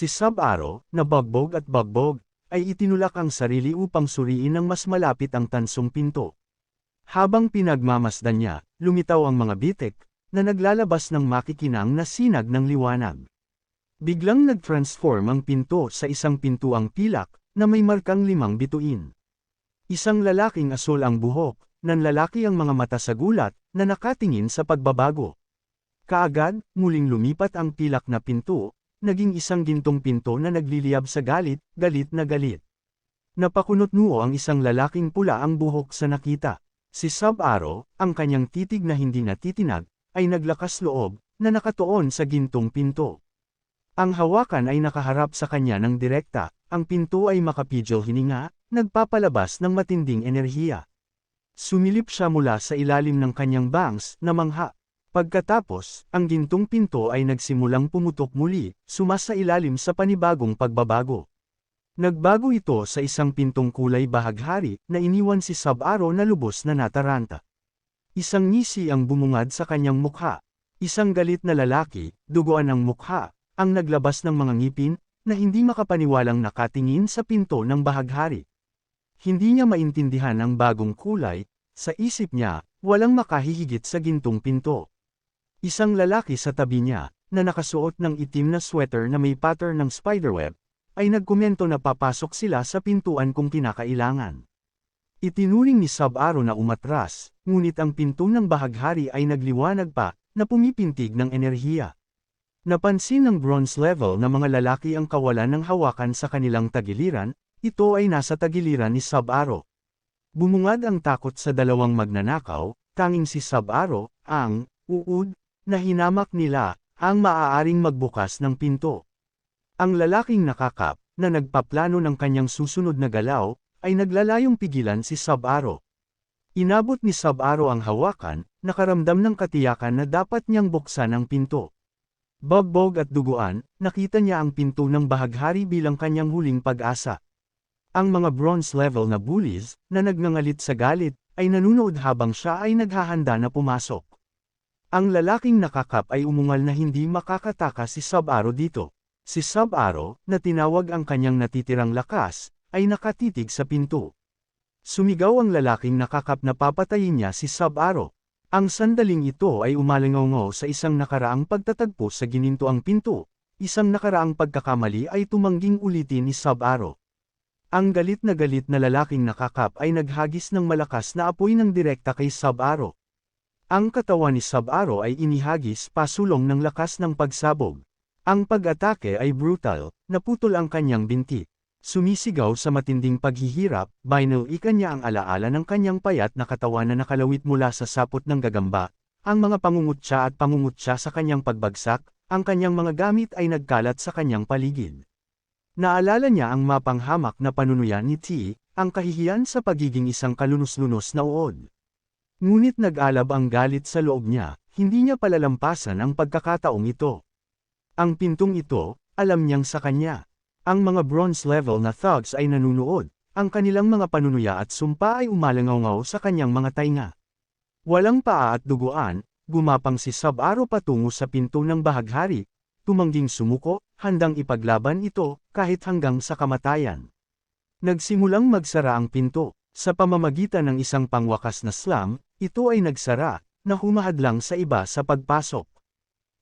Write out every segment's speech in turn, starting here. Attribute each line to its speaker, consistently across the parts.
Speaker 1: Si Sub-Aro, na bagbog at bagbog, ay itinulak ang sarili upang suriin ng mas malapit ang tansong pinto. Habang pinagmamasdan niya, lumitaw ang mga bitik, na naglalabas ng makikinang na sinag ng liwanag. Biglang nag-transform ang pinto sa isang pintuang pilak, na may markang 5 bituin. Isang lalaking asul ang buhok, nanlalaki ang mga mata sa gulat, na nakatingin sa pagbabago. Kaagad, muling lumipat ang pilak na pinto, naging isang gintong pinto na nagliliyab sa galit, galit na galit. Napakunot-nuo ang isang lalaking pula ang buhok sa nakita. Si Sub-Aro, ang kanyang titig na hindi natitinag, ay naglakas loob, na nakatuon sa gintong pinto. Ang hawakan ay nakaharap sa kanya ng direkta, ang pinto ay makapigil hininga, nagpapalabas ng matinding enerhiya. Sumilip siya mula sa ilalim ng kanyang bangs, na mangha. Pagkatapos, ang gintong pinto ay nagsimulang pumutok muli, sumasailalim sa panibagong pagbabago. Nagbago ito sa isang pintong kulay bahaghari, na iniwan si Sub-Aro na lubos na nataranta. Isang ngisi ang bumungad sa kanyang mukha. Isang galit na lalaki, duguan ang mukha, ang naglabas ng mga ngipin, na hindi makapaniwalang nakatingin sa pinto ng bahaghari. Hindi niya maintindihan ang bagong kulay, sa isip niya, walang makahihigit sa gintong pinto. Isang lalaki sa tabi niya, na nakasuot ng itim na sweater na may pattern ng spiderweb, ay nagkomento na papasok sila sa pintuan kung kinakailangan. Itinuring ni Sub-Aro na umatras, ngunit ang pinto ng bahaghari ay nagliwanag pa, na pumipintig ng enerhiya. Napansin ng bronze level na mga lalaki ang kawalan ng hawakan sa kanilang tagiliran, ito ay nasa tagiliran ni Sub-Aro. Bumungad ang takot sa dalawang magnanakaw, tanging si Sub-Aro, ang uud, na hinamak nila, ang maaaring magbukas ng pinto. Ang lalaking nakakap, na nagpaplano ng kanyang susunod na galaw, ay naglalayong pigilan si Sub-Aro. Inabot ni Sub-Aro ang hawakan, nakaramdam ng katiyakan na dapat niyang buksan ang pinto. Bagbog at duguan, nakita niya ang pinto ng bahaghari bilang kanyang huling pag-asa. Ang mga bronze level na bullies, na nagngangalit sa galit, ay nanunood habang siya ay naghahanda na pumasok. Ang lalaking nakakap ay umungal na hindi makakataka si Sub-Aro dito. Si Sub-Aro, na tinawag ang kanyang natitirang lakas, ay nakatitig sa pinto. Sumigaw ang lalaking nakakap na papatayin niya si Sub-Aro. Ang sandaling ito ay umalingaw sa isang nakaraang pagtatagpo sa ginintoang pinto, isang nakaraang pagkakamali ay tumangging ulitin ni Sub-Aro. Ang galit na lalaking nakakap ay naghagis ng malakas na apoy ng direkta kay Sub-Aro. Ang katawan ni Sub-Aro ay inihagis pasulong ng lakas ng pagsabog. Ang pag-atake ay brutal, naputol ang kanyang binti. Sumisigaw sa matinding paghihirap, binalikan niya ang alaala ng kanyang payat na katawan na nakalawit mula sa sapot ng gagamba, ang mga pangungutya sa kanyang pagbagsak, ang kanyang mga gamit ay nagkalat sa kanyang paligid. Naalala niya ang mapanghamak na panunuyan ni T, ang kahihiyan sa pagiging isang kalunos-lunos na uod. Ngunit nag-alab ang galit sa loob niya, hindi niya palalampasan ang pagkakataong ito. Ang pintong ito, alam niyang sa kanya. Ang mga bronze level na thugs ay nanunood, ang kanilang mga panunuya at sumpa ay umalangaw sa kanyang mga tainga. Walang paa at duguan, gumapang si Sub-Aro patungo sa pinto ng bahaghari, tumangging sumuko, handang ipaglaban ito, kahit hanggang sa kamatayan. Nagsimulang magsara ang pinto, sa pamamagitan ng isang pangwakas na slam, ito ay nagsara, na humahadlang sa iba sa pagpasok.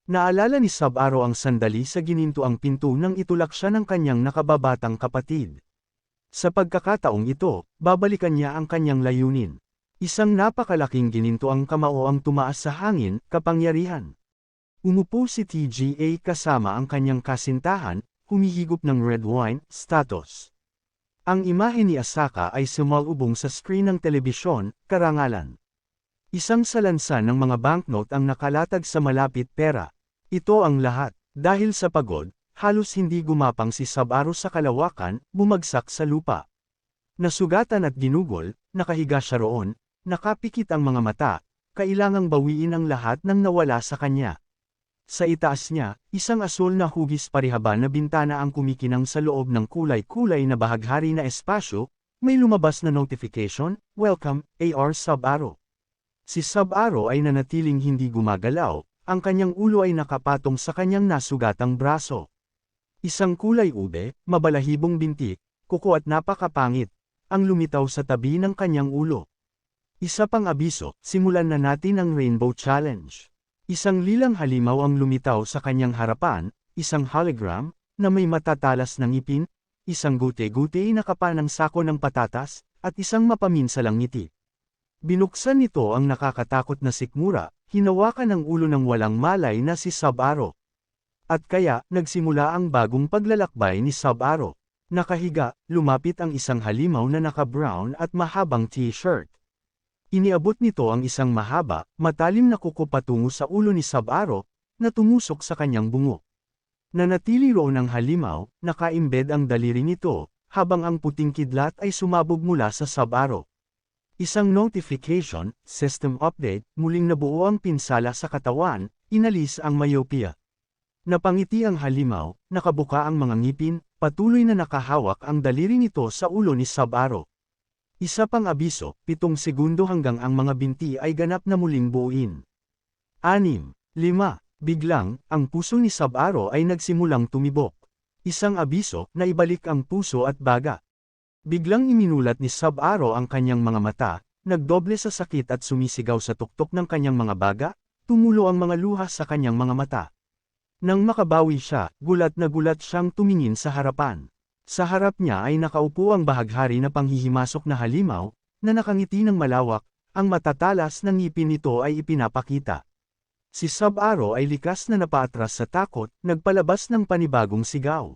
Speaker 1: Naalala ni Sub-Aro ang sandali sa ginintoang pinto nang itulak siya ng kanyang nakababatang kapatid. Sa pagkakataong ito, babalikan niya ang kanyang layunin. Isang napakalaking ginintoang kamao ang tumaas sa hangin, kapangyarihan. Umupo si TGA kasama ang kanyang kasintahan, humihigop ng red wine, status. Ang imahe ni Asaka ay sumalubong sa screen ng telebisyon, karangalan. Isang salansan ng mga banknote ang nakalatag sa malapit pera. Ito ang lahat. Dahil sa pagod, halos hindi gumapang si Sub-Aro sa kalawakan, bumagsak sa lupa. Nasugatan at ginugol, nakahiga siya roon, nakapikit ang mga mata, kailangang bawiin ang lahat ng nawala sa kanya. Sa itaas niya, isang asul na hugis parihaba na bintana ang kumikinang sa loob ng kulay-kulay na bahaghari na espasyo, may lumabas na notification, "Welcome, AR Sub-Aro." Si Sub-Aro ay nanatiling hindi gumagalaw, ang kanyang ulo ay nakapatong sa kanyang nasugatang braso. Isang kulay ube, mabalahibong binti, kuko at napakapangit, ang lumitaw sa tabi ng kanyang ulo. Isa pang abiso, simulan na natin ang Rainbow Challenge. Isang lilang halimaw ang lumitaw sa kanyang harapan, isang hologram, na may matatalas ng ngipin, isang gute-gute na kapa ng sako ng patatas, at isang mapaminsalang ngiti. Binuksan nito ang nakakatakot na sikmura, hinawakan ang ulo ng walang malay na si Sub-Zero. At kaya, nagsimula ang bagong paglalakbay ni Sub-Zero. Nakahiga, lumapit ang isang halimaw na naka-brown at mahabang t-shirt. Iniabot nito ang isang mahaba, matalim na kuko patungo sa ulo ni Sub-Zero, na tumusok sa kanyang bungo. Nanatili roon ang halimaw, nakaimbed ang daliri nito, habang ang puting kidlat ay sumabog mula sa Sub-Zero. Isang notification, system update, muling nabuo ang pinsala sa katawan, inalis ang myopia. Napangiti ang halimaw, nakabuka ang mga ngipin, patuloy na nakahawak ang daliri nito sa ulo ni Sub-Zero. Isa pang abiso, 7 segundo hanggang ang mga binti ay ganap na muling buuin. 6, 5, biglang, ang puso ni Sub-Zero ay nagsimulang tumibok. Isang abiso, na ibalik ang puso at baga. Biglang iminulat ni Sub-Zero ang kanyang mga mata, nagdoble sa sakit at sumisigaw sa tuktok ng kanyang mga baga, tumulo ang mga luha sa kanyang mga mata. Nang makabawi siya, gulat na gulat siyang tumingin sa harapan. Sa harap niya ay nakaupo ang bahaghari na panghihimasok na halimaw, na nakangiti ng malawak, ang matatalas ng ngipin nito ay ipinapakita. Si Sub-Zero ay likas na napaatras sa takot, nagpalabas ng panibagong sigaw.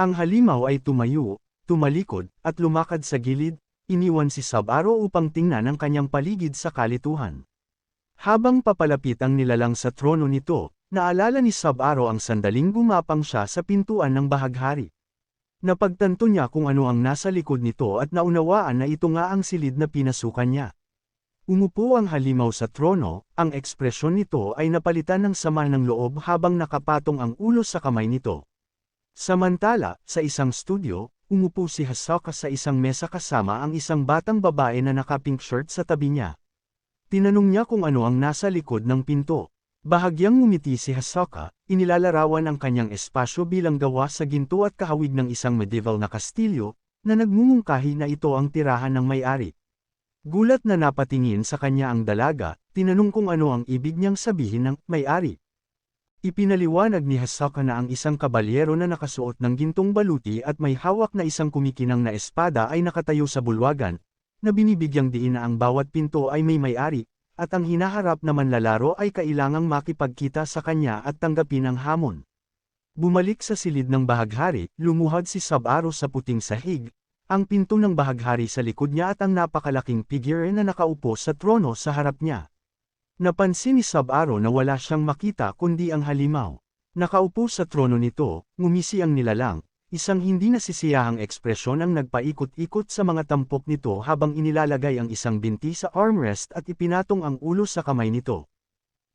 Speaker 1: Ang halimaw ay tumayo, tumalikod, at lumakad sa gilid, iniwan si Sub-Zero upang tingnan ang kanyang paligid sa kalituhan. Habang papalapit ang nilalang sa trono nito, naalala ni Sub-Zero ang sandaling gumapang siya sa pintuan ng bahaghari. Napagtanto niya kung ano ang nasa likod nito at naunawaan na ito nga ang silid na pinasukan niya. Umupo ang halimaw sa trono, ang ekspresyon nito ay napalitan ng sama ng loob habang nakapatong ang ulo sa kamay nito. Samantala, sa isang studio, umupo si Hisoka sa isang mesa kasama ang isang batang babae na naka-pink shirt sa tabi niya. Tinanong niya kung ano ang nasa likod ng pinto. Bahagyang ngumiti si Hisoka, inilalarawan ang kanyang espasyo bilang gawa sa ginto at kahawig ng isang medieval na kastilyo, na nagmumungkahi na ito ang tirahan ng may-ari. Gulat na napatingin sa kanya ang dalaga, tinanong kung ano ang ibig niyang sabihin ng may-ari. Ipinaliwanag ni Hisoka na ang isang kabalyero na nakasuot ng gintong baluti at may hawak na isang kumikinang na espada ay nakatayo sa bulwagan, na binibigyang diin na ang bawat pinto ay may may-ari, at ang hinaharap na manlalaro ay kailangang makipagkita sa kanya at tanggapin ang hamon. Bumalik sa silid ng bahaghari, lumuhad si Sub-Zero sa puting sahig, ang pinto ng bahaghari sa likod niya at ang napakalaking figure na nakaupo sa trono sa harap niya. Napansin ni Sub-Zero na wala siyang makita kundi ang halimaw. Nakaupo sa trono nito, ngumisi ang nilalang, isang hindi nasisiyahang ekspresyon ang nagpaikot-ikot sa mga tampok nito habang inilalagay ang isang binti sa armrest at ipinatong ang ulo sa kamay nito.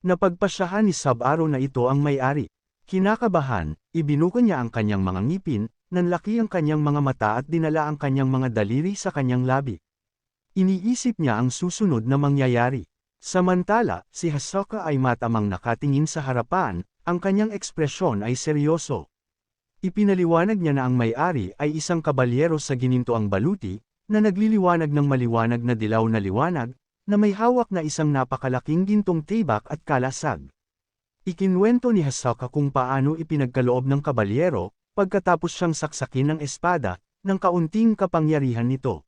Speaker 1: Napagpasyahan ni Sub-Zero na ito ang may-ari. Kinakabahan, ibinuka niya ang kanyang mga ngipin, nanlaki ang kanyang mga mata at dinala ang kanyang mga daliri sa kanyang labi. Iniisip niya ang susunod na mangyayari. Samantala, si Hisoka ay matamang nakatingin sa harapan, ang kanyang ekspresyon ay seryoso. Ipinaliwanag niya na ang may-ari ay isang kabalyero sa ginintoang baluti, na nagliliwanag ng maliwanag na dilaw na liwanag, na may hawak na isang napakalaking gintong tibak at kalasag. Ikinwento ni Hisoka kung paano ipinagkaloob ng kabalyero, pagkatapos siyang saksakin ng espada, ng kaunting kapangyarihan nito.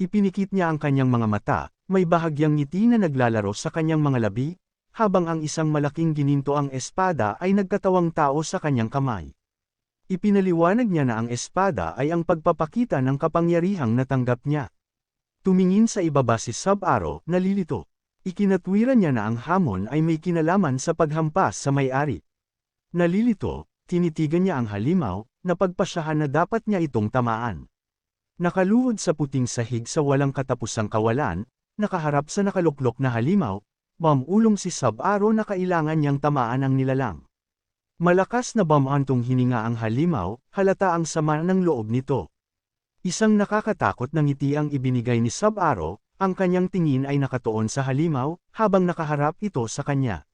Speaker 1: Ipinikit niya ang kanyang mga mata, may bahagyang ngiti na naglalaro sa kanyang mga labi, habang ang isang malaking ginintoang espada ay nagkatawang tao sa kanyang kamay. Ipinaliwanag niya na ang espada ay ang pagpapakita ng kapangyarihang natanggap niya. Tumingin sa ibaba si Sub-Zero, nalilito. Ikinatwiran niya na ang hamon ay may kinalaman sa paghampas sa may-ari. Nalilito, tinitigan niya ang halimaw, na pagpasyahan na dapat niya itong tamaan. Nakaluhod sa puting sahig sa walang katapusang kawalan, nakaharap sa nakaluklok na halimaw, mamulong si Sub-Zero na kailangan niyang tamaan ang nilalang. Malakas na bamantong hininga ang halimaw, halata ang sama ng loob nito. Isang nakakatakot na ngiti ang ibinigay ni Sub-Zero, ang kanyang tingin ay nakatuon sa halimaw, habang nakaharap ito sa kanya.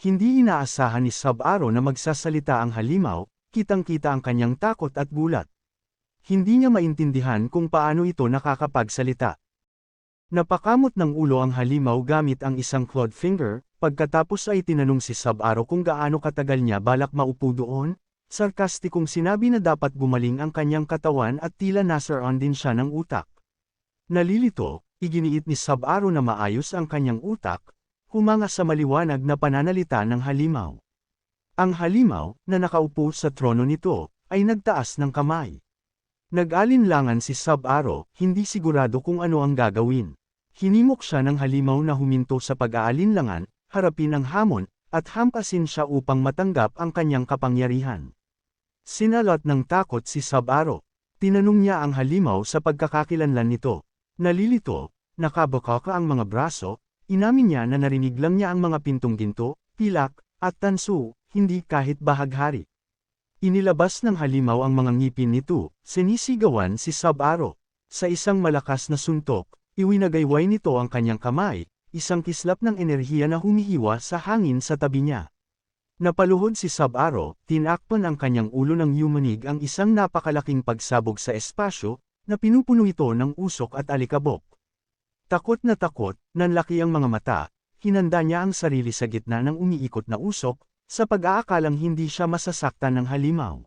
Speaker 1: Hindi inaasahan ni Sub-Zero na magsasalita ang halimaw, kitang-kita ang kanyang takot at gulat. Hindi niya maintindihan kung paano ito nakakapagsalita. Napakamot ng ulo ang halimaw gamit ang isang clawed finger, pagkatapos ay tinanong si Sub-Aro kung gaano katagal niya balak maupo doon, sarkastikong sinabi na dapat gumaling ang kanyang katawan at tila nasaroon din siya ng utak. Nalilito, iginiit ni Sub-Aro na maayos ang kanyang utak, humanga sa maliwanag na pananalita ng halimaw. Ang halimaw, na nakaupo sa trono nito, ay nagtaas ng kamay. Nag-alinlangan si Sub-Aro, hindi sigurado kung ano ang gagawin. Hinimok siya ng halimaw na huminto sa pag-aalinlangan, harapin ang hamon, at hampasin siya upang matanggap ang kanyang kapangyarihan. Sinalot ng takot si Sub-Aro. Tinanong niya ang halimaw sa pagkakakilanlan nito. Nalilito, nakabukaka ang mga braso, inamin niya na narinig lang niya ang mga pintong ginto, pilak, at tanso, hindi kahit bahaghari. Inilabas ng halimaw ang mga ngipin nito, sinisigawan si Sub-Aro. Sa isang malakas na suntok, iwinagayway nito ang kanyang kamay, isang kislap ng enerhiya na humihiwa sa hangin sa tabi niya. Napaluhod si Sub-Aro, tinakpan ang kanyang ulo ng yumanig ang isang napakalaking pagsabog sa espasyo, na pinupuno ito ng usok at alikabok. Takot, nanlaki ang mga mata, hinanda niya ang sarili sa gitna ng umiikot na usok, sa pag-aakalang hindi siya masasaktan ng halimaw.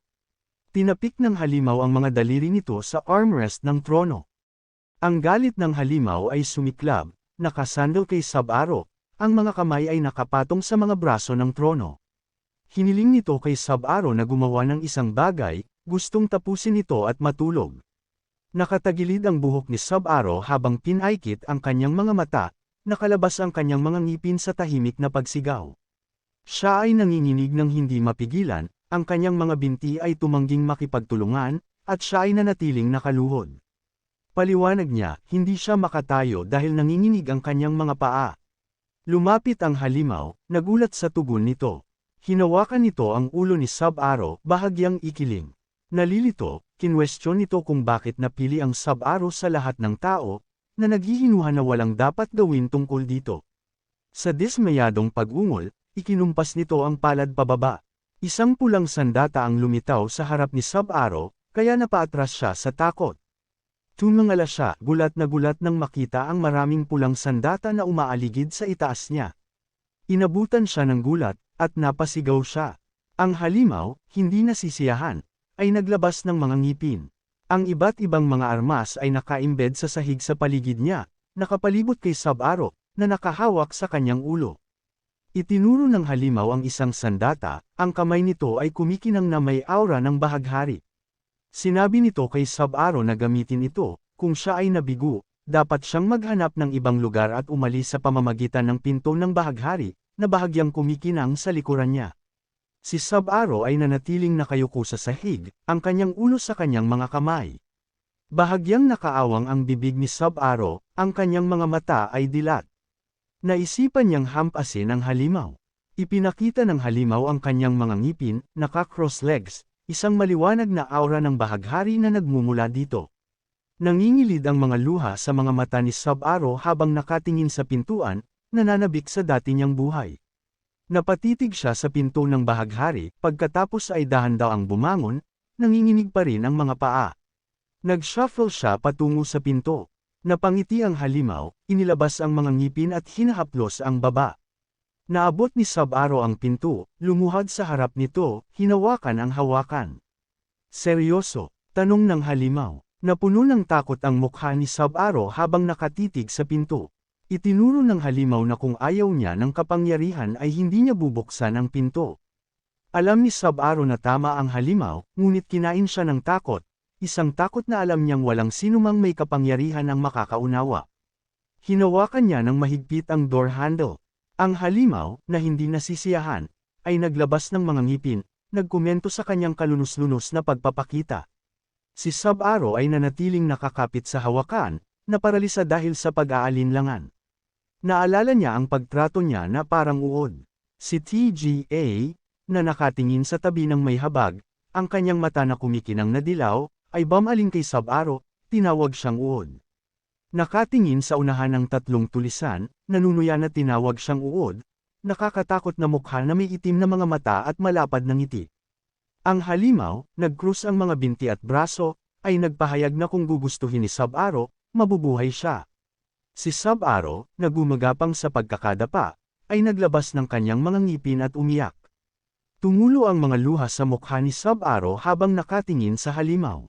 Speaker 1: Tinapik ng halimaw ang mga daliri nito sa armrest ng trono. Ang galit ng halimaw ay sumiklab, nakasandal kay Sub-Aro, ang mga kamay ay nakapatong sa mga braso ng trono. Hiniling nito kay Sub-Aro na gumawa ng isang bagay, gustong tapusin ito at matulog. Nakatagilid ang buhok ni Sub-Aro habang pinaikit ang kanyang mga mata, nakalabas ang kanyang mga ngipin sa tahimik na pagsigaw. Siya ay nanginginig ng hindi mapigilan, ang kanyang mga binti ay tumangging makipagtulungan, at siya ay nanatiling nakaluhod. Paliwanag niya, hindi siya makatayo dahil nanginginig ang kanyang mga paa. Lumapit ang halimaw, nagulat sa tugon nito. Hinawakan nito ang ulo ni Sub-Aro, bahagyang ikiling. Nalilito, kinwestiyon nito kung bakit napili ang Sub-Aro sa lahat ng tao, na naghihinuha na walang dapat gawin tungkol dito. Sa dismayadong pag-ungol, ikinumpas nito ang palad pababa. Isang pulang sandata ang lumitaw sa harap ni Sub-Aro, kaya napaatras siya sa takot. Tumangala siya, gulat nang makita ang maraming pulang sandata na umaaligid sa itaas niya. Inabutan siya ng gulat, at napasigaw siya. Ang halimaw, hindi nasisiyahan, ay naglabas ng mga ngipin. Ang iba't ibang mga armas ay nakaimbed sa sahig sa paligid niya, nakapalibot kay Sub-Aro, na nakahawak sa kanyang ulo. Itinuro ng halimaw ang isang sandata, ang kamay nito ay kumikinang na may aura ng bahaghari. Sinabi nito kay Sub-Aro na gamitin ito, kung siya ay nabigo, dapat siyang maghanap ng ibang lugar at umalis sa pamamagitan ng pinto ng bahaghari, na bahagyang kumikinang sa likuran niya. Si Sub-Aro ay nanatiling nakayuko sa sahig, ang kanyang ulo sa kanyang mga kamay. Bahagyang nakaawang ang bibig ni Sub-Aro, ang kanyang mga mata ay dilat. Naisipan niyang hampasin ang halimaw. Ipinakita ng halimaw ang kanyang mga ngipin, naka-cross legs, isang maliwanag na aura ng bahaghari na nagmumula dito. Nangingilid ang mga luha sa mga mata ni Sub-Aro habang nakatingin sa pintuan, nananabik sa dati niyang buhay. Napatitig siya sa pinto ng bahaghari, pagkatapos ay dahan-dahang bumangon, nanginginig pa rin ang mga paa. Nag-shuffle siya patungo sa pinto. Napangiti ang halimaw, inilabas ang mga ngipin at hinahaplos ang baba. Naabot ni Sub-Aro ang pinto, lumuhad sa harap nito, hinawakan ang hawakan. Seryoso? Tanong ng halimaw. Napuno ng takot ang mukha ni Sub-Aro habang nakatitig sa pinto. Itinuro ng halimaw na kung ayaw niya ng kapangyarihan ay hindi niya bubuksan ang pinto. Alam ni Sub-Aro na tama ang halimaw, ngunit kinain siya ng takot. Isang takot na alam niyang walang sinumang may kapangyarihan ang makakaunawa. Hinawakan niya ng mahigpit ang door handle. Ang halimaw, na hindi nasisiyahan, ay naglabas ng mga ngipin, nagkomento sa kanyang kalunos-lunos na pagpapakita. Si Sub-Aro ay nanatiling nakakapit sa hawakan, naparalisa dahil sa pag-aalinlangan. Naalala niya ang pagtrato niya na parang uod. Si TGA, na nakatingin sa tabi ng may habag, ang kanyang mata na kumikinang na dilaw, ay bumaling kay Sub-Aro, tinawag siyang uod. Nakatingin sa unahan ng tatlong tulisan, nanunuya na tinawag siyang uod, nakakatakot na mukha na may itim na mga mata at malapad na ngiti. Ang halimaw, nag-krus ang mga binti at braso, ay nagpahayag na kung gugustuhin ni Sub-Aro, mabubuhay siya. Si Sub-Aro, na gumagapang sa pagkakadapa, ay naglabas ng kanyang mga ngipin at umiyak. Tumulo ang mga luha sa mukha ni Sub-Aro habang nakatingin sa halimaw.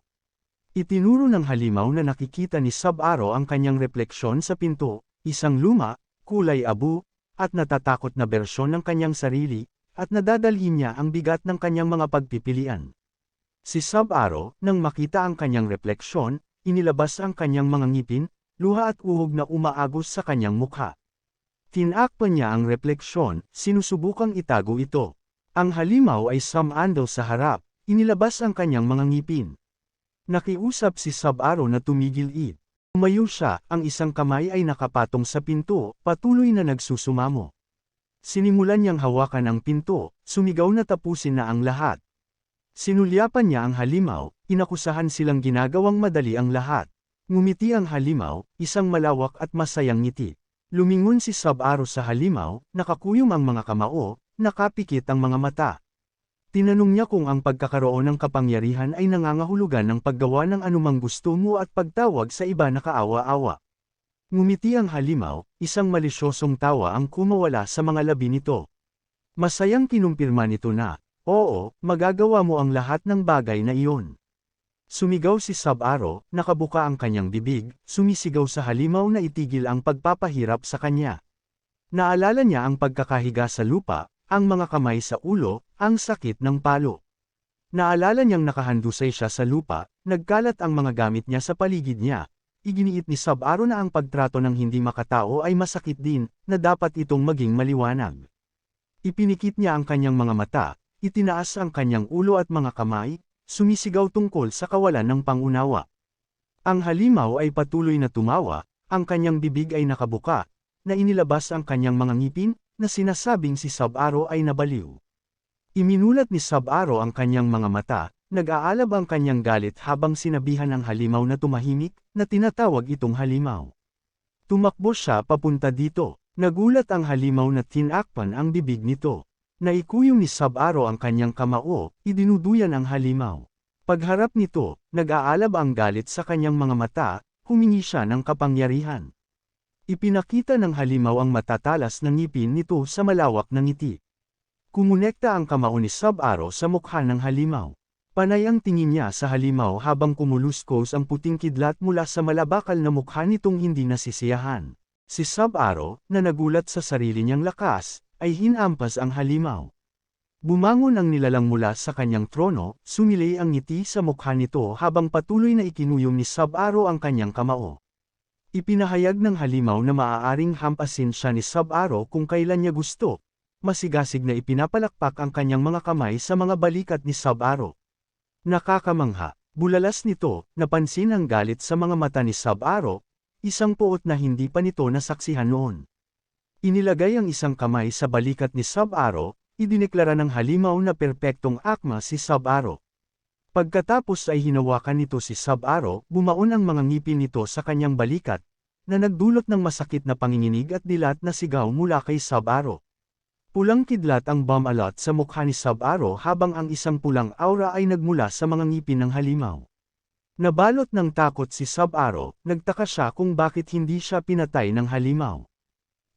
Speaker 1: Itinuro ng halimaw na nakikita ni Sub-Aro ang kanyang refleksyon sa pinto, isang luma, kulay abu, at natatakot na bersyon ng kanyang sarili, at nadadalhin niya ang bigat ng kanyang mga pagpipilian. Si Sub-Aro, nang makita ang kanyang refleksyon, inilabas ang kanyang mga ngipin, luha at uhog na umaagos sa kanyang mukha. Tinakpan niya ang refleksyon, sinusubukang itago ito. Ang halimaw ay sumandal sa harap, inilabas ang kanyang mga ngipin. Nakiusap si Sub-Aro na tumigil. Tumayo siya, ang isang kamay ay nakapatong sa pinto, patuloy na nagsusumamo. Sinimulan niyang hawakan ang pinto, sumigaw na tapusin na ang lahat. Sinulyapan niya ang halimaw, inakusahan silang ginagawang madali ang lahat. Ngumiti ang halimaw, isang malawak at masayang ngiti. Lumingon si Sub-Aro sa halimaw, nakakuyom ang mga kamao, nakapikit ang mga mata. Tinanong niya kung ang pagkakaroon ng kapangyarihan ay nangangahulugan ng paggawa ng anumang gusto mo at pagtawag sa iba na kaawa-awa. Ngumiti ang halimaw, isang malisyosong tawa ang kumawala sa mga labi nito. Masayang kinumpirma nito na, oo, magagawa mo ang lahat ng bagay na iyon. Sumigaw si Sub-Aro, nakabuka ang kanyang bibig, sumisigaw sa halimaw na itigil ang pagpapahirap sa kanya. Naalala niya ang pagkakahiga sa lupa, ang mga kamay sa ulo, ang sakit ng palo. Naalala niyang nakahandusay siya sa lupa, nagkalat ang mga gamit niya sa paligid niya. Iginiit ni Sub-Aro na ang pagtrato ng hindi makatao ay masakit din, na dapat itong maging maliwanag. Ipinikit niya ang kanyang mga mata, itinaas ang kanyang ulo at mga kamay, sumisigaw tungkol sa kawalan ng pangunawa. Ang halimaw ay patuloy na tumawa, ang kanyang bibig ay nakabuka, na inilabas ang kanyang mga ngipin, na sinasabing si Sub-Aro ay nabaliw. Iminulat ni Sub-Aro ang kanyang mga mata, nag-aalab ang kanyang galit habang sinabihan ang halimaw na tumahimik, na tinatawag itong halimaw. Tumakbo siya papunta dito, nagulat ang halimaw na tinakpan ang bibig nito. Naikuyong ni Sub-Aro ang kanyang kamao, idinuduyan ang halimaw. Pagharap nito, nag-aalab ang galit sa kanyang mga mata, humingi siya ng kapangyarihan. Ipinakita ng halimaw ang matatalas na ngipin nito sa malawak na ngiti. Kumonekta ang kamao ni Sub-Aro sa mukha ng halimaw. Panay ang tingin niya sa halimaw habang kumuluskos ang puting kidlat mula sa malabakal na mukha nitong hindi nasisiyahan. Si Sub-Aro, na nagulat sa sarili niyang lakas, ay hinampas ang halimaw. Bumangon ang nilalang mula sa kanyang trono, sumilay ang ngiti sa mukha nito habang patuloy na ikinuyom ni Sub-Aro ang kanyang kamao. Ipinahayag ng halimaw na maaaring hampasin siya ni Sub-Aro kung kailan niya gusto. Masigasig na ipinapalakpak ang kanyang mga kamay sa mga balikat ni Sub-Aro. Nakakamangha, bulalas nito, napansin ang galit sa mga mata ni Sub-Aro, isang puot na hindi pa nito nasaksihan noon. Inilagay ang isang kamay sa balikat ni Sub-Aro, idineklara ng halimaw na perpektong akma si Sub-Aro. Pagkatapos ay hinawakan nito si Sub-Aro, bumaon ang mga ngipin nito sa kanyang balikat, na nagdulot ng masakit na panginginig at dilat na sigaw mula kay Sub-Aro. Pulang kidlat ang bumalot sa mukha ni Sub-Aro habang ang isang pulang aura ay nagmula sa mga ngipin ng halimaw. Nabalot ng takot si Sub-Aro, nagtaka siya kung bakit hindi siya pinatay ng halimaw.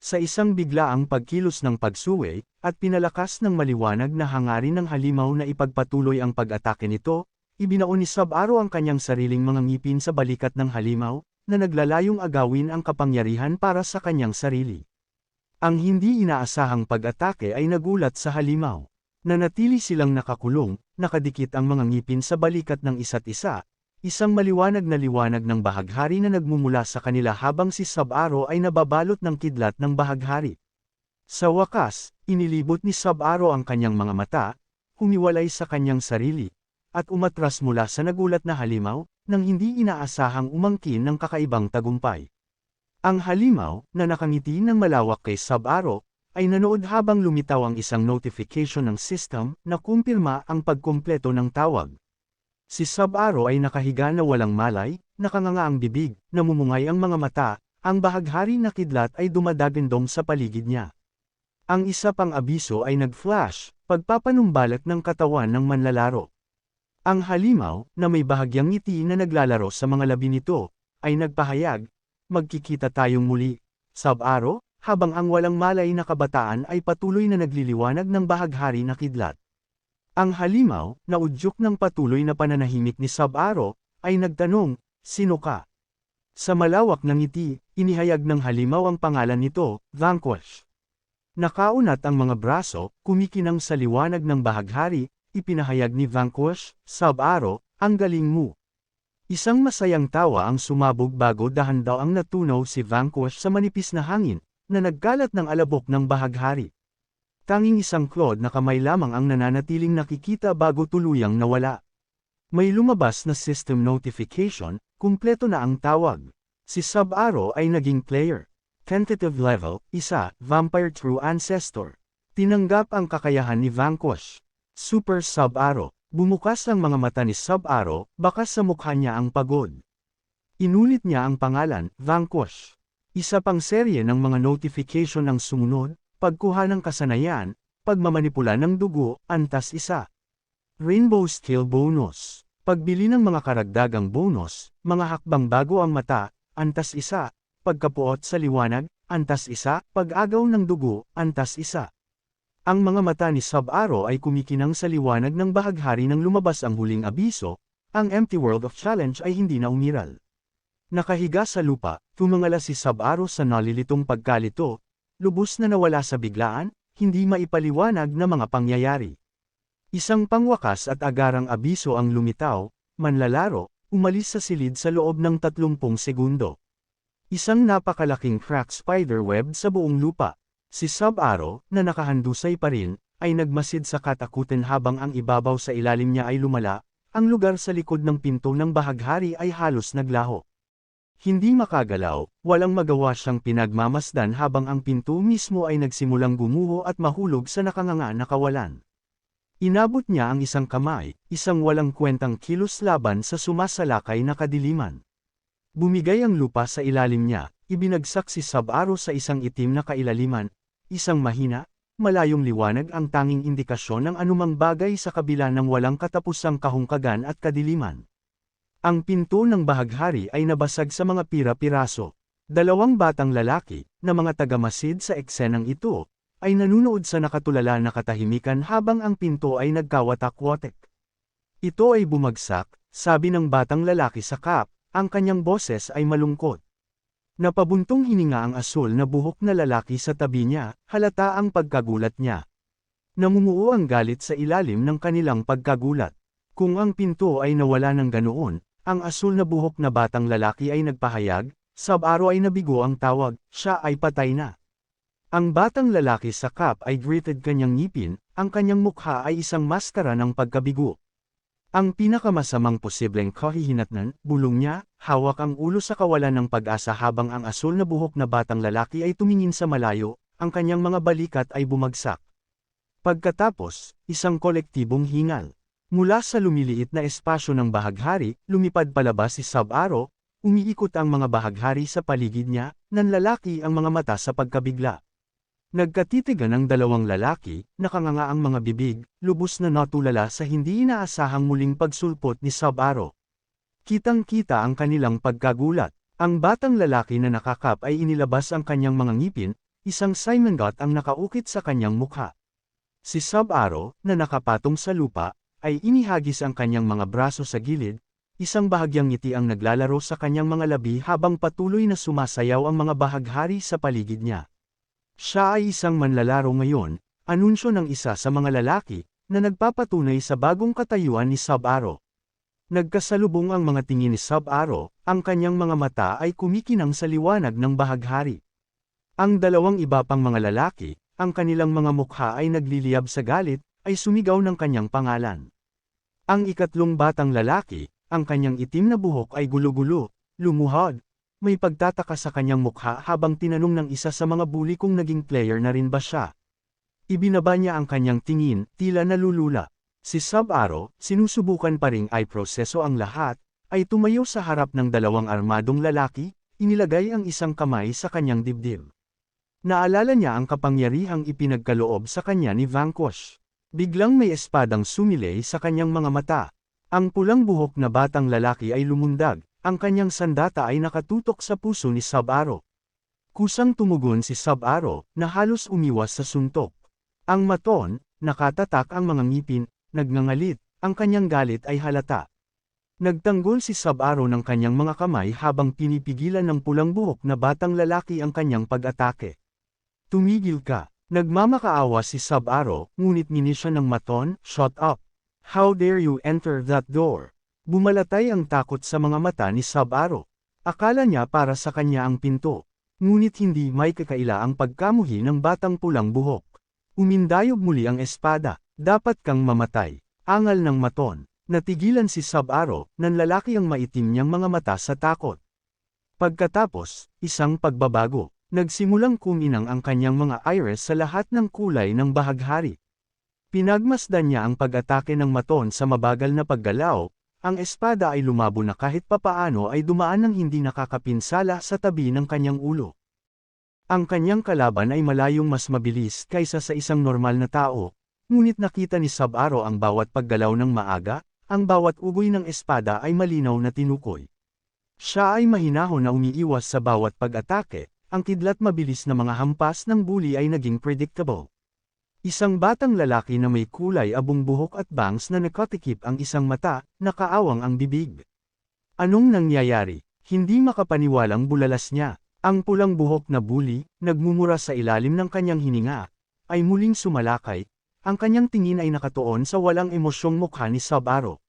Speaker 1: Sa isang biglaang pagkilos ng pagsuwi, at pinalakas ng maliwanag na hangarin ng halimaw na ipagpatuloy ang pag-atake nito, ibinaon ni Sub-Aro ang kanyang sariling mga ngipin sa balikat ng halimaw, na naglalayong agawin ang kapangyarihan para sa kanyang sarili. Ang hindi inaasahang pag-atake ay nagulat sa halimaw. Nanatili silang nakakulong, nakadikit ang mga ngipin sa balikat ng isa't isa, isang maliwanag na liwanag ng bahaghari na nagmumula sa kanila habang si Sub-Aro ay nababalot ng kidlat ng bahaghari. Sa wakas, inilibot ni Sub-Aro ang kanyang mga mata, humiwalay sa kanyang sarili, at umatras mula sa nagulat na halimaw, nang hindi inaasahang umangkin ng kakaibang tagumpay. Ang halimaw, na nakangiti ng malawak kay Sub-Aro, ay nanood habang lumitaw ang isang notification ng system na kumpirma ang pagkumpleto ng tawag. Si Sub-Aro ay nakahiga na walang malay, nakanganga ang bibig, namumungay ang mga mata, ang bahaghari na kidlat ay dumadagandong sa paligid niya. Ang isa pang abiso ay nag-flash, pagpapanumbalik ng katawan ng manlalaro. Ang halimaw, na may bahagyang ngiti na naglalaro sa mga labi nito, ay nagpahayag, magkikita tayong muli, Sub-Aro, habang ang walang malay na kabataan ay patuloy na nagliliwanag ng bahaghari na kidlat. Ang halimaw, na udyok ng patuloy na pananahimik ni Sub-Aro, ay nagtanong, sino ka? Sa malawak ng ngiti, inihayag ng halimaw ang pangalan nito, Vanquish. Nakaunat ang mga braso, kumikinang sa liwanag ng bahaghari, ipinahayag ni Vanquish, Sub-Aro, ang galing mo. Isang masayang tawa ang sumabog bago dahan-daw ang natunaw si Vanquish sa manipis na hangin, na nagkalat ng alabok ng bahaghari. Tanging isang clawed na kamay lamang ang nananatiling nakikita bago tuluyang nawala. May lumabas na system notification, kumpleto na ang tawag. Si Sub-Aro ay naging player. Tentative level, 1, Vampire True Ancestor. Tinanggap ang kakayahan ni Vanquish. Super Sub-Aro. Bumukas ang mga mata ni Sub-Aro, bakas sa mukha niya ang pagod. Inulit niya ang pangalan, Vanquish. Isa pang serye ng mga notification ang sumunod, pagkuha ng kasanayan, pagmamanipula ng dugo, antas 1. Rainbow Skill Bonus. Pagbili ng mga karagdagang bonus, mga hakbang bago ang mata, antas 1. Pagkapuot sa liwanag, antas 1. Pag-agaw ng dugo, antas 1. Ang mga mata ni Sub-Aro ay kumikinang sa liwanag ng bahaghari nang lumabas ang huling abiso, ang Empty World of Challenge ay hindi na umiral. Nakahiga sa lupa, tumangala si Sub-Aro sa nalilitong pagkalito, lubos na nawala sa biglaan, hindi maipaliwanag na mga pangyayari. Isang pangwakas at agarang abiso ang lumitaw, manlalaro, umalis sa silid sa loob ng 30 segundo. Isang napakalaking crack spiderweb sa buong lupa. Si Sub-Aro, na nakahandusay pa rin, ay nagmasid sa katakutan habang ang ibabaw sa ilalim niya ay lumala, ang lugar sa likod ng pinto ng bahaghari ay halos naglaho. Hindi makagalaw, walang magawa siyang pinagmamasdan habang ang pinto mismo ay nagsimulang gumuho at mahulog sa nakanganga na kawalan. Inabot niya ang isang kamay, isang walang kwentang kilos laban sa sumasalakay na kadiliman. Bumigay ang lupa sa ilalim niya, ibinagsak si Sub-Aro sa isang itim na kailaliman, isang mahina, malayong liwanag ang tanging indikasyon ng anumang bagay sa kabila ng walang katapusang kahungkagan at kadiliman. Ang pinto ng bahaghari ay nabasag sa mga pira-piraso. Dalawang batang lalaki, na mga tagamasid sa eksenang ito, ay nanunood sa nakatulala na katahimikan habang ang pinto ay nagkawatak-watek. Ito ay bumagsak, sabi ng batang lalaki sa kap, ang kanyang boses ay malungkot. Napabuntong hininga ang asul na buhok na lalaki sa tabi niya, halata ang pagkagulat niya. Namumuo ang galit sa ilalim ng kanilang pagkagulat. Kung ang pinto ay nawala ng ganoon, ang asul na buhok na batang lalaki ay nagpahayag, Sub-Aro ay nabigo ang tawag, siya ay patay na. Ang batang lalaki sa kap ay gritted kanyang ngipin, ang kanyang mukha ay isang maskara ng pagkabigo. Ang pinakamasamang posibleng kahihinatnan, bulong niya, hawak ang ulo sa kawalan ng pag-asa habang ang asul na buhok na batang lalaki ay tumingin sa malayo, ang kanyang mga balikat ay bumagsak. Pagkatapos, isang kolektibong hingal. Mula sa lumiliit na espasyo ng bahaghari, lumipad palabas si Sub-Aro, umiikot ang mga bahaghari sa paligid niya, nanlalaki ang mga mata sa pagkabigla. Nagkatitigan ang dalawang lalaki, nakanganga ang mga bibig, lubos na natulala sa hindi inaasahang muling pagsulpot ni Sub-Aro. Kitang-kita ang kanilang pagkagulat. Ang batang lalaki na nakakap ay inilabas ang kanyang mga ngipin, isang simongot ang nakaukit sa kanyang mukha. Si Sub-Aro, na nakapatong sa lupa, ay inihagis ang kanyang mga braso sa gilid, isang bahagyang ngiti ang naglalaro sa kanyang mga labi habang patuloy na sumasayaw ang mga bahaghari sa paligid niya. Siya ay isang manlalaro ngayon, anunsyo ng isa sa mga lalaki, na nagpapatunay sa bagong katayuan ni Sub-Aro. Nagkasalubong ang mga tingin ni Sub-Aro, ang kanyang mga mata ay kumikinang sa liwanag ng bahaghari. Ang dalawang iba pang mga lalaki, ang kanilang mga mukha ay nagliliyab sa galit, ay sumigaw ng kanyang pangalan. Ang ikatlong batang lalaki, ang kanyang itim na buhok ay gulo-gulo, lumuhod. May pagtataka sa kanyang mukha habang tinanong ng isa sa mga bully kung naging player na rin ba siya. Ibinaba niya ang kanyang tingin, tila nalulula. Si Sub-Aro, sinusubukan pa ring i-proseso ang lahat, ay tumayo sa harap ng dalawang armadong lalaki, inilagay ang isang kamay sa kanyang dibdib. Naalala niya ang kapangyarihang ipinagkaloob sa kanya ni Vanquish. Biglang may espadang sumilay sa kanyang mga mata. Ang pulang buhok na batang lalaki ay lumundag, ang kanyang sandata ay nakatutok sa puso ni Sub-Aro. Kusang tumugon si Sub-Aro, na halos umiwas sa suntok. Ang maton, nakatatak ang mga ngipin, nagngangalit, ang kanyang galit ay halata. Nagtanggol si Sub-Aro ng kanyang mga kamay habang pinipigilan ng pulang buhok na batang lalaki ang kanyang pag-atake. Tumigil ka. Nagmamakaawa si Sub-Aro, ngunit ngini siya ng maton, "Shut up! How dare you enter that door?" Bumalatay ang takot sa mga mata ni Sub-Aro. Akala niya para sa kanya ang pinto. Ngunit hindi may kakaila ang pagkamuhi ng batang pulang buhok. Umindayog muli ang espada, "Dapat kang mamatay." Angal ng maton. Natigilan si Sub-Aro, nanlalaki ang maitim niyang mga mata sa takot. Pagkatapos, isang pagbabago. Nagsimulang kuminang ang kanyang mga iris sa lahat ng kulay ng bahaghari. Pinagmasdan niya ang pag-atake ng maton sa mabagal na paggalaw, ang espada ay lumabo na kahit papaano ay dumaan ng hindi nakakapinsala sa tabi ng kanyang ulo. Ang kanyang kalaban ay malayong mas mabilis kaysa sa isang normal na tao, ngunit nakita ni Sub-Aro ang bawat paggalaw ng maaga, ang bawat ugoy ng espada ay malinaw na tinukoy. Siya ay mahinahon na umiiwas sa bawat pag-atake. Ang kidlat mabilis na mga hampas ng bully ay naging predictable. Isang batang lalaki na may kulay abong buhok at bangs na nakatikip ang isang mata, nakaawang ang bibig. Anong nangyayari? Hindi makapaniwalang bulalas niya. Ang pulang buhok na bully, nagmumura sa ilalim ng kanyang hininga, ay muling sumalakay, ang kanyang tingin ay nakatuon sa walang emosyong mukha ni Sub-Aro.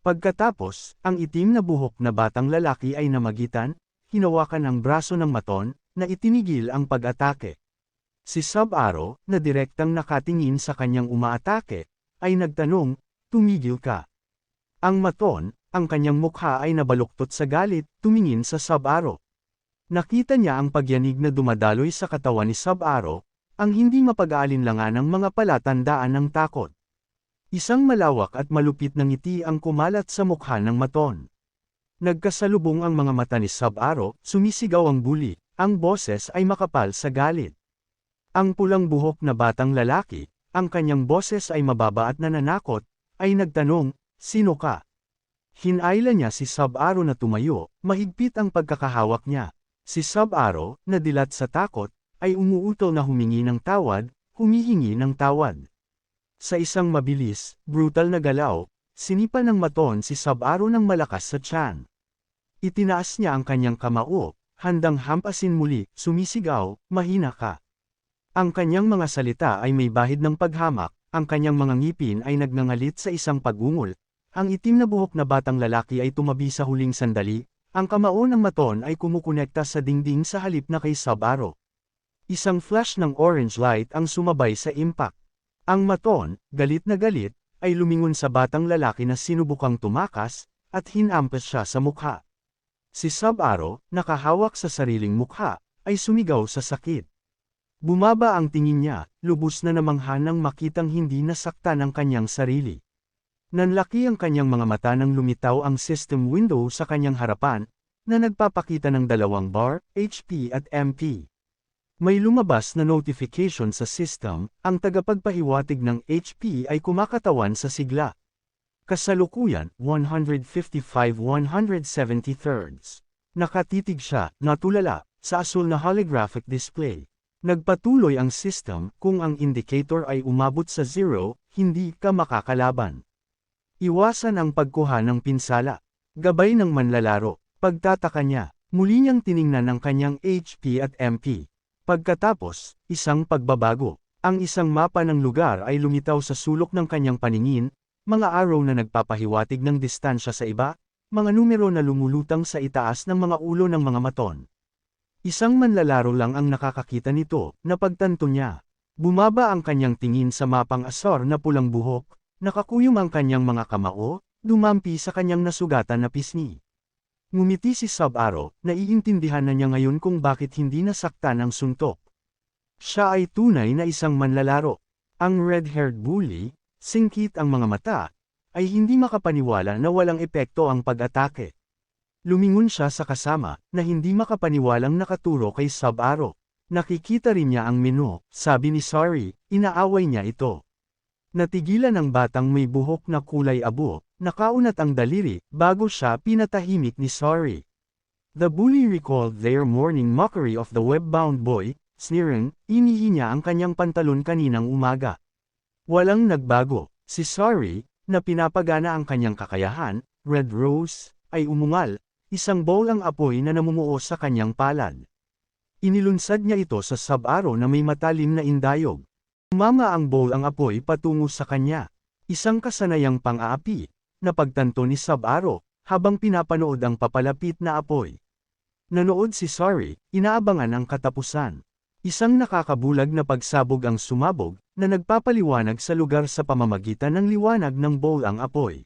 Speaker 1: Pagkatapos, ang itim na buhok na batang lalaki ay namagitan, hinawakan ang braso ng maton, na itinigil ang pag-atake. Si Sub-Aro, na direktang nakatingin sa kanyang umaatake, ay nagtanong, "Tumigil ka." Ang maton, ang kanyang mukha ay nabaluktot sa galit, tumingin sa Sub-Aro. Nakita niya ang pagyanig na dumadaloy sa katawan ni Sub-Aro, ang hindi mapag-aalinlangan ng mga palatandaan ng takot. Isang malawak at malupit na ngiti ang kumalat sa mukha ng maton. Nagkasalubong ang mga mata ni Sub-Aro, sumisigaw ang bully. Ang boses ay makapal sa galit. Ang pulang buhok na batang lalaki, ang kanyang boses ay mababa at nananakot, ay nagtanong, "Sino ka?" Hinayla niya si Sub-Aro na tumayo, mahigpit ang pagkakahawak niya. Si Sub-Aro, na dilat sa takot, ay umuutol na humingi ng tawad, humihingi ng tawad. Sa isang mabilis, brutal na galaw, sinipa ng maton si Sub-Aro ng malakas sa tiyan. Itinaas niya ang kanyang kamao, handang hampasin muli, sumisigaw, "Mahina ka." Ang kanyang mga salita ay may bahid ng paghamak, ang kanyang mga ngipin ay nagngangalit sa isang pagungol, ang itim na buhok na batang lalaki ay tumabi sa huling sandali, ang kamao ng maton ay kumukonekta sa dingding sa halip na kay Sub-Aro. Isang flash ng orange light ang sumabay sa impact. Ang maton, galit na galit, ay lumingon sa batang lalaki na sinubukang tumakas, at hinampas siya sa mukha. Si Sub-Aro, nakahawak sa sariling mukha, ay sumigaw sa sakit. Bumaba ang tingin niya, lubos na namangha nang makitang hindi nasaktan ang kanyang sarili. Nanlaki ang kanyang mga mata nang lumitaw ang system window sa kanyang harapan, na nagpapakita ng dalawang bar, HP at MP. May lumabas na notification sa system, ang tagapagpahiwatig ng HP ay kumakatawan sa sigla. Kasalukuyan, 155-173. Nakatitig siya, natulala, sa asul na holographic display. Nagpatuloy ang system, kung ang indicator ay umabot sa 0, hindi ka makakalaban. Iwasan ang pagkuha ng pinsala. Gabay ng manlalaro. Pagtataka niya, muli niyang tiningnan ang kanyang HP at MP. Pagkatapos, isang pagbabago. Ang isang mapa ng lugar ay lumitaw sa sulok ng kanyang paningin, mga arrow na nagpapahiwatig ng distansya sa iba, mga numero na lumulutang sa itaas ng mga ulo ng mga maton. Isang manlalaro lang ang nakakakita nito, napagtanto niya. Bumaba ang kanyang tingin sa mapang asor na pulang buhok, nakakuyom ang kanyang mga kamao, dumampi sa kanyang nasugatan na pisngi. Ngumiti si Sub-Aro, naiintindihan na niya ngayon kung bakit hindi nasaktan ang suntok. Siya ay tunay na isang manlalaro. Ang red-haired bully, singkit ang mga mata, ay hindi makapaniwala na walang epekto ang pag-atake. Lumingon siya sa kasama, na hindi makapaniwalang nakaturo kay Sub-Aro. Nakikita rin niya ang menu, sabi ni Sorry, inaaway niya ito. Natigilan ang batang may buhok na kulay abo, nakaunat ang daliri, bago siya pinatahimik ni Sorry. The bully recalled their morning mockery of the web-bound boy, sneering, inihi niya ang kanyang pantalon kaninang umaga. Walang nagbago, si Sorry, na pinapagana ang kanyang kakayahan, Red Rose, ay umungal, isang bowl ang apoy na namumuo sa kanyang palad. Inilunsad niya ito sa Sub-Aro na may matalim na indayog. Umama ang bowl ang apoy patungo sa kanya. Isang kasanayang pang-aapi, na pagtanto ni Sub-Aro, habang pinapanood ang papalapit na apoy. Nanood si Sorry, inaabangan ang katapusan. Isang nakakabulag na pagsabog ang sumabog, na nagpapaliwanag sa lugar sa pamamagitan ng liwanag ng bowl ang apoy.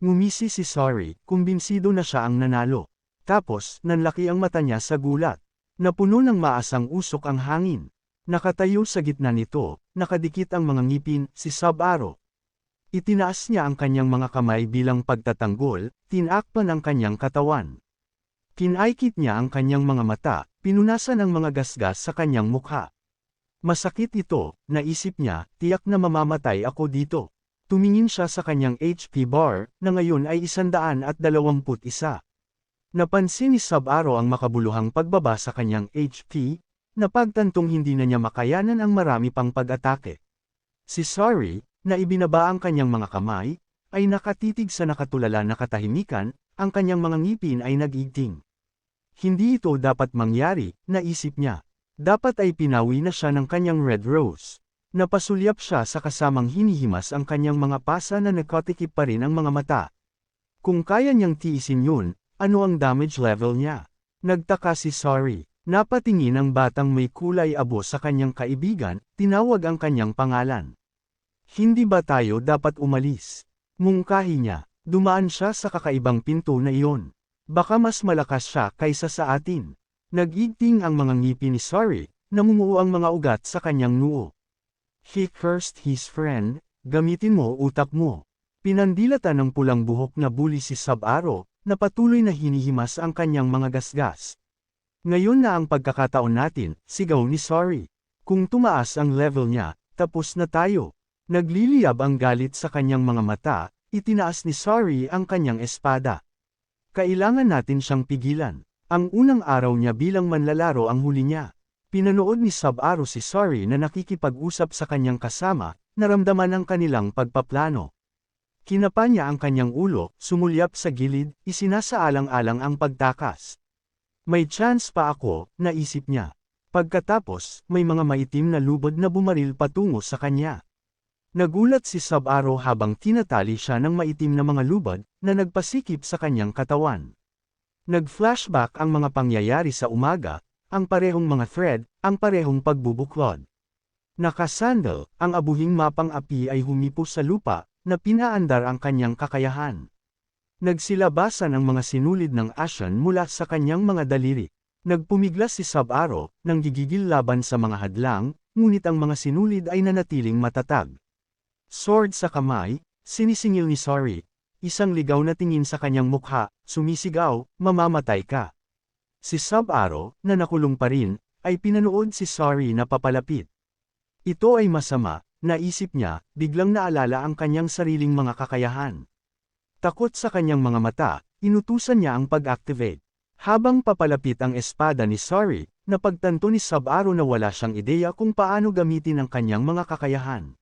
Speaker 1: Ngumisi si Sorry, kumbinsido na siya ang nanalo. Tapos, nanlaki ang mata niya sa gulat. Napuno ng maasang usok ang hangin. Nakatayo sa gitna nito, nakadikit ang mga ngipin, si Sub-Aro. Itinaas niya ang kanyang mga kamay bilang pagtatanggol, tinakpan ang kanyang katawan. Kinaikit niya ang kanyang mga mata, pinunasan ang mga gasgas sa kanyang mukha. Masakit ito, naisip niya, tiyak na mamamatay ako dito. Tumingin siya sa kanyang HP bar, na ngayon ay 121. Napansin ni Sub-Aro ang makabuluhang pagbaba sa kanyang HP, na pagtantong hindi na niya makayanan ang marami pang pag-atake. Si Sorry, na ibinaba ang kanyang mga kamay, ay nakatitig sa nakatulala na katahimikan, ang kanyang mga ngipin ay nag-igting. Hindi ito dapat mangyari, naisip niya. Dapat ay pinawi na siya ng kanyang Red Rose. Napasulyap siya sa kasamang hinihimas ang kanyang mga pasa na nakatikip pa rin ang mga mata. Kung kaya niyang tiisin yun, ano ang damage level niya? Nagtaka si Sorry. Napatingin ang batang may kulay abo sa kanyang kaibigan, tinawag ang kanyang pangalan. Hindi ba tayo dapat umalis? Mungkahi niya, dumaan siya sa kakaibang pinto na iyon. Baka mas malakas siya kaysa sa atin. Nag-igting ang mga ngipin ni Sorry, namumuo ang mga ugat sa kanyang noo. He cursed his friend, gamitin mo utak mo. Pinandilatan ng pulang buhok na bully si Sub-Aro, na patuloy na hinihimas ang kanyang mga gasgas. Ngayon na ang pagkakataon natin, sigaw ni Sorry. Kung tumaas ang level niya, tapos na tayo. Nagliliyab ang galit sa kanyang mga mata, itinaas ni Sorry ang kanyang espada. Kailangan natin siyang pigilan. Ang unang araw niya bilang manlalaro ang huli niya. Pinanood ni Sub-Aro si Sorry na nakikipag-usap sa kanyang kasama, naramdaman ang kanilang pagpaplano. Kinapa niya ang kanyang ulo, sumulyap sa gilid, isinasaalang-alang ang pagtakas. May chance pa ako, naisip niya. Pagkatapos, may mga maitim na lubod na bumaril patungo sa kanya. Nagulat si Sub-Aro habang tinatali siya ng maitim na mga lubod, na nagpasikip sa kanyang katawan. Nag-flashback ang mga pangyayari sa umaga, ang parehong mga thread, ang parehong pagbubuklod. Nakasandal, ang abuhing mapang api ay humipo sa lupa, na pinaandar ang kanyang kakayahan. Nagsilabasan ang mga sinulid ng asyan mula sa kanyang mga daliri. Nagpumiglas si Sub-Aro, nang gigigil laban sa mga hadlang, ngunit ang mga sinulid ay nanatiling matatag. Sword sa kamay, sinisingil ni Sorry. Isang ligaw na tingin sa kanyang mukha, sumisigaw, mamamatay ka. Si Sub-Aro, na nakulong pa rin, ay pinanood si Sorry na papalapit. Ito ay masama, naisip niya, biglang naalala ang kanyang sariling mga kakayahan. Takot sa kanyang mga mata, inutusan niya ang pag-activate. Habang papalapit ang espada ni Sorry, napagtanto ni Sub-Aro na wala siyang ideya kung paano gamitin ang kanyang mga kakayahan.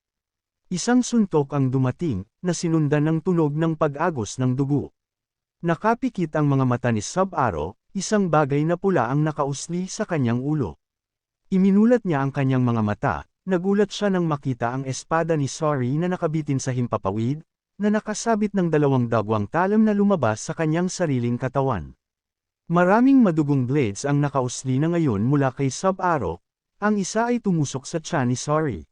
Speaker 1: Isang suntok ang dumating, na sinundan ng tunog ng pag-agos ng dugo. Nakapikit ang mga mata ni Sub-Aro, isang bagay na pula ang nakausli sa kanyang ulo. Iminulat niya ang kanyang mga mata, nagulat siya nang makita ang espada ni Sorry na nakabitin sa himpapawid, na nakasabit ng dalawang dagwang talam na lumabas sa kanyang sariling katawan. Maraming madugong blades ang nakausli na ngayon mula kay Sub-Aro, ang isa ay tumusok sa tiyan ni Sorry.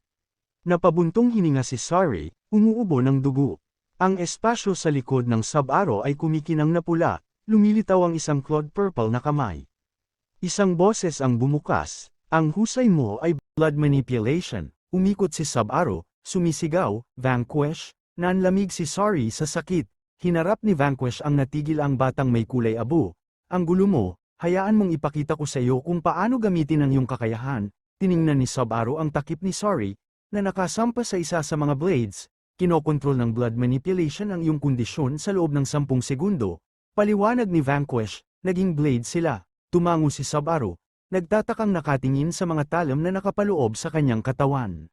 Speaker 1: Napabuntong hininga si Sorry, umuubo ng dugo. Ang espasyo sa likod ng Sub-Aro ay kumikinang na pula, lumilitaw ang isang clawed purple na kamay. Isang boses ang bumukas, ang husay mo ay blood manipulation. Umikot si Sub-Aro, sumisigaw, vanquish. Nanlamig si Sorry sa sakit, hinarap ni Vanquish ang natigil ang batang may kulay abo. Ang gulo mo, hayaan mong ipakita ko sa iyo kung paano gamitin ang iyong kakayahan. Tiningnan ni Sub-Aro ang takip ni Sorry, na nakasampa sa isa sa mga blades, kinokontrol ng blood manipulation ang iyong kondisyon sa loob ng 10 segundo. Paliwanag ni Vanquish, naging blade sila. Tumango si Sub-Zero, nagtatakang nakatingin sa mga talam na nakapaloob sa kanyang katawan.